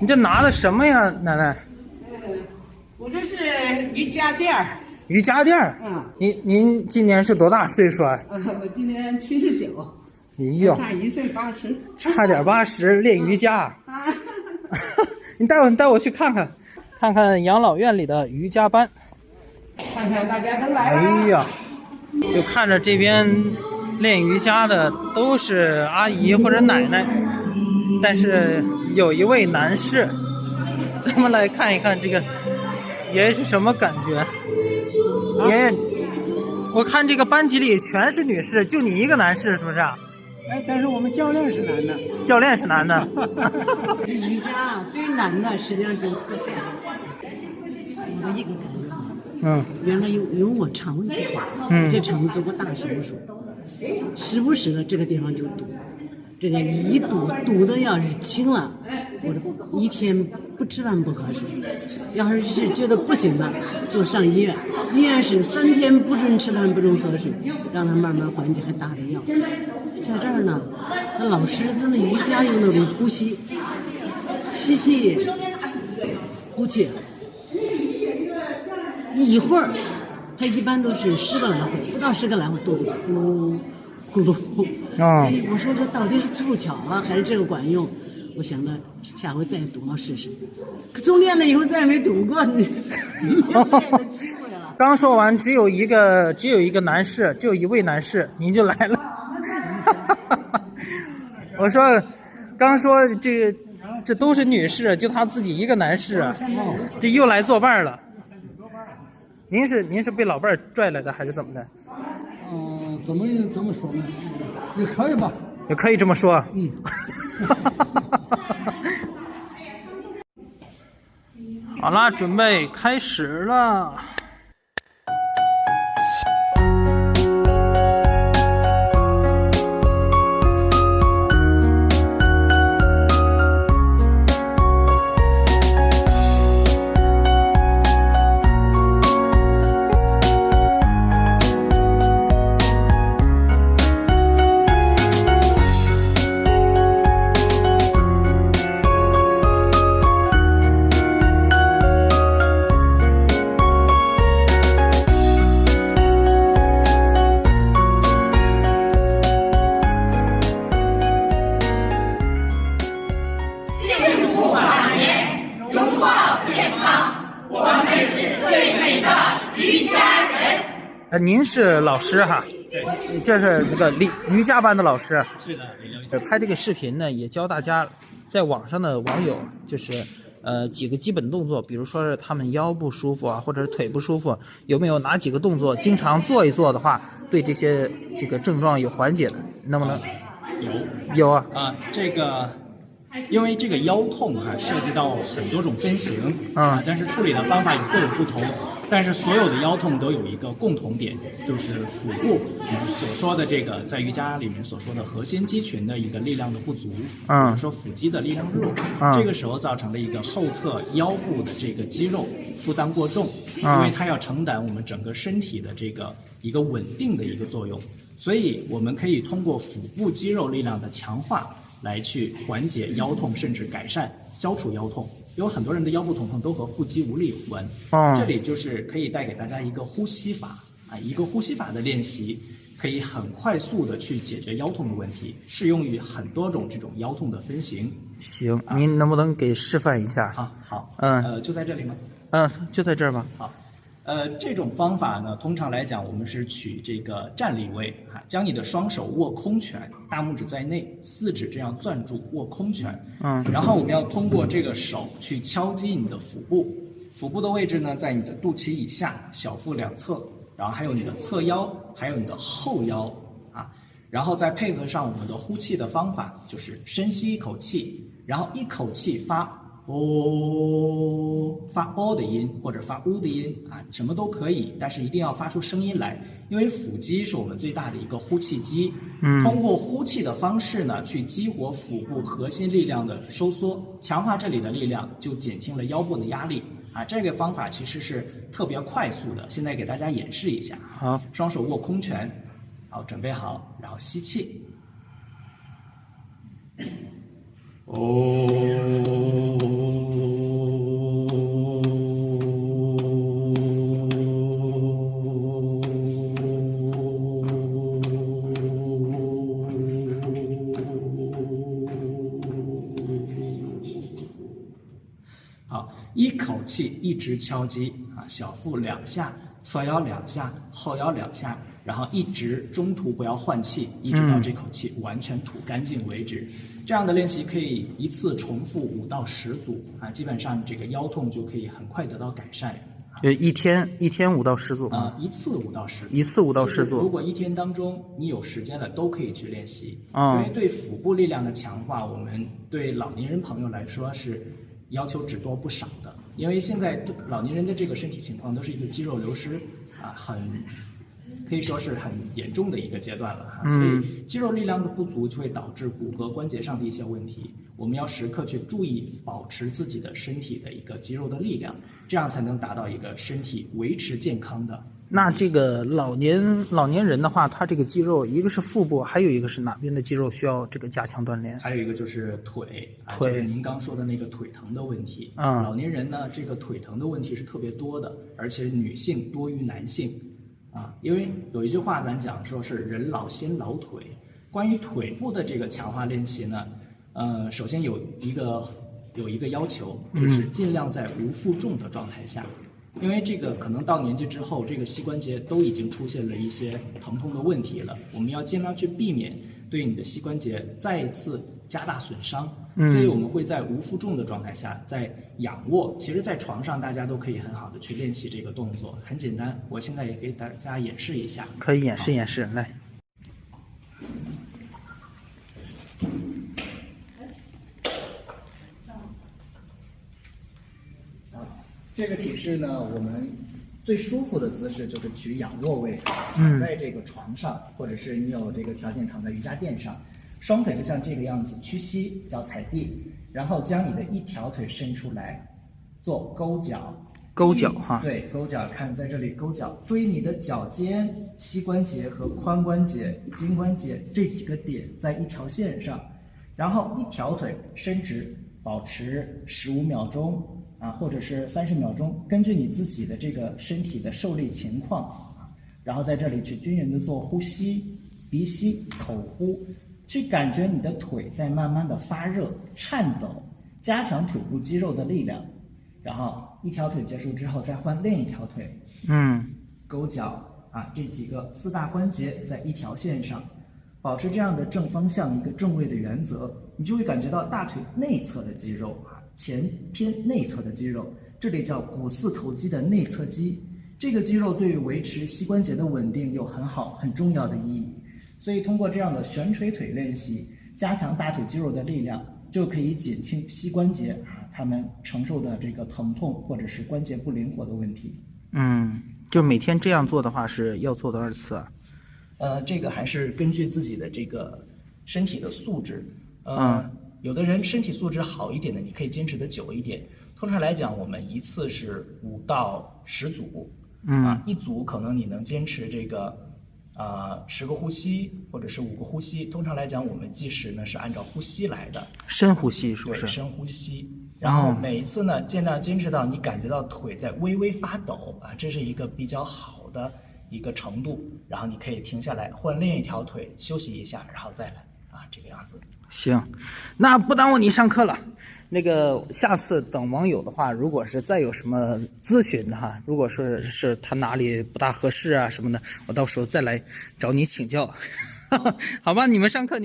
你这拿的什么呀，奶奶？我这是瑜伽垫儿。瑜伽垫儿。您今年是多大岁数啊？我今年79。哎呦，差1岁80。差点80，练瑜伽。你带我去看看养老院里的瑜伽班。看看大家都来了。哎呀，就看着这边练瑜伽的都是阿姨或者奶奶，但是有一位男士，咱们来看一看这个爷爷是什么感觉。爷爷，我看这个班级里全是女士，就你一个男士，是不是啊？哎，但是我们教练是男的。教练是男的。这瑜伽对男的实际上是特色。我的一个感觉，原来因为我肠胃不好，这肠子做过大手术，时不时的这个地方就堵，这个一堵的要是轻了，我这一天不吃饭不喝水，要是觉得不行了，就上医院，医院是3天不准吃饭不准喝水，让他慢慢缓解，还打着药。在这儿呢，他老师他那瑜伽用那种呼吸，吸气，呼气，一会儿，他一般都是10个来回，不到10个来回，肚子咕咕噜。我说这到底是凑巧啊，还是这个管用？我想着下回再堵了试试。可从练了以后再也没堵过你。刚说完，只有一个男士，只有一位男士，您就来了。我说，刚说这都是女士，就他自己一个男士，这又来作伴了。您是被老伴拽来的还是怎么的？怎么说呢？也可以吧。也可以这么说。好啦，准备开始了。您是老师哈？对，这是那个瑜伽班的老师。是的，拍这个视频呢，也教大家在网上的网友就是几个基本动作，比如说是他们腰不舒服啊，或者是腿不舒服，有没有哪几个动作经常做一做的话，对这个症状有缓解的，能不能？有啊。这个因为这个腰痛涉及到很多种分型但是处理的方法也各有不同。但是所有的腰痛都有一个共同点，就是腹部我们所说的这个在瑜伽里面所说的核心肌群的一个力量的不足，或者说腹肌的力量弱，这个时候造成了一个后侧腰部的这个肌肉负担过重，因为它要承担我们整个身体的这个一个稳定的一个作用，所以我们可以通过腹部肌肉力量的强化来去缓解腰痛，甚至改善消除腰痛。有很多人的腰部疼痛都和腹肌无力有关，这里就是可以带给大家一个呼吸法一个呼吸法的练习，可以很快速的去解决腰痛的问题，适用于很多种这种腰痛的分型。行，您能不能给示范一下？好，就在这里吗？就在这儿吧。好。这种方法呢，通常来讲，我们是取这个站立位将你的双手握空拳，大拇指在内，4指这样攥住握空拳。然后我们要通过这个手去敲击你的腹部，腹部的位置呢，在你的肚脐以下，小腹两侧，然后还有你的侧腰，还有你的后腰然后再配合上我们的呼气的方法，就是深吸一口气，然后一口气发发的音或者发的音什么都可以，但是一定要发出声音来，因为腹肌是我们最大的一个呼气肌。通过呼气的方式呢，去激活腹部核心力量的收缩，强化这里的力量，就减轻了腰部的压力这个方法其实是特别快速的，现在给大家演示一下。好，双手握空拳，好，准备好，然后吸气。哦。好，一口气一直敲击啊，小腹2下，侧腰2下，后腰2下，然后一直中途不要换气，一直到这口气完全吐干净为止。这样的练习可以一次重复5到10组啊，基本上这个腰痛就可以很快得到改善。一天5到10组一次5到10组，一次5到10组。如果一天当中你有时间了，都可以去练习。因为对腹部力量的强化，我们对老年人朋友来说是要求只多不少的。因为现在老年人的这个身体情况都是一个肌肉流失啊，可以说是很严重的一个阶段了哈，所以肌肉力量的不足就会导致骨骼关节上的一些问题。我们要时刻去注意保持自己的身体的一个肌肉的力量，这样才能达到一个身体维持健康的。那这个老年人的话，他这个肌肉，一个是腹部，还有一个是哪边的肌肉需要这个加强锻炼？还有一个就是腿，就是您刚说的那个腿疼的问题。老年人呢，这个腿疼的问题是特别多的，而且女性多于男性。因为有一句话咱讲说是人老先老腿。关于腿部的这个强化练习呢，首先有一个要求，就是尽量在无负重的状态下，因为这个可能到年纪之后，这个膝关节都已经出现了一些疼痛的问题了，我们要尽量去避免对你的膝关节再一次加大损伤。所以我们会在无负重的状态下，在仰卧，其实在床上大家都可以很好的去练习这个动作，很简单，我现在也给大家演示一下。可以演示，来。这个体式呢，我们最舒服的姿势就是取仰卧位，在这个床上，或者是你有这个条件躺在瑜伽垫上，双腿就像这个样子，屈膝，脚踩地，然后将你的一条腿伸出来，做勾脚。勾脚哈，对，勾脚，看在这里勾脚，注意你的脚尖、膝关节和髋关节、胫关节这几个点在一条线上，然后一条腿伸直，保持15秒钟或者是30秒钟，根据你自己的这个身体的受力情况然后在这里去均匀的做呼吸，鼻吸口呼，去感觉你的腿在慢慢的发热、颤抖，加强腿部肌肉的力量。然后一条腿结束之后，再换另一条腿，勾脚这几个4大关节在一条线上，保持这样的正方向一个正位的原则，你就会感觉到大腿内侧的肌肉前偏内侧的肌肉，这里叫股四头肌的内侧肌，这个肌肉对于维持膝关节的稳定有很重要的意义。所以通过这样的悬垂腿练习，加强大腿肌肉的力量，就可以减轻膝关节他们承受的这个疼痛或者是关节不灵活的问题。就每天这样做的话是要做多少次啊？这个还是根据自己的这个身体的素质。有的人身体素质好一点的，你可以坚持的久一点。通常来讲，我们一次是5到10组，一组可能你能坚持这个10个呼吸或者是5个呼吸。通常来讲，我们计时呢是按照呼吸来的，深呼吸是不是？对，深呼吸。然后每一次呢，尽量坚持到你感觉到腿在微微发抖这是一个比较好的一个程度。然后你可以停下来，换另一条腿休息一下，然后再来这个样子。行，那不耽误你上课了。那个下次等网友的话，如果是再有什么咨询的如果说是他哪里不大合适什么的，我到时候再来找你请教。好吧，你们上课。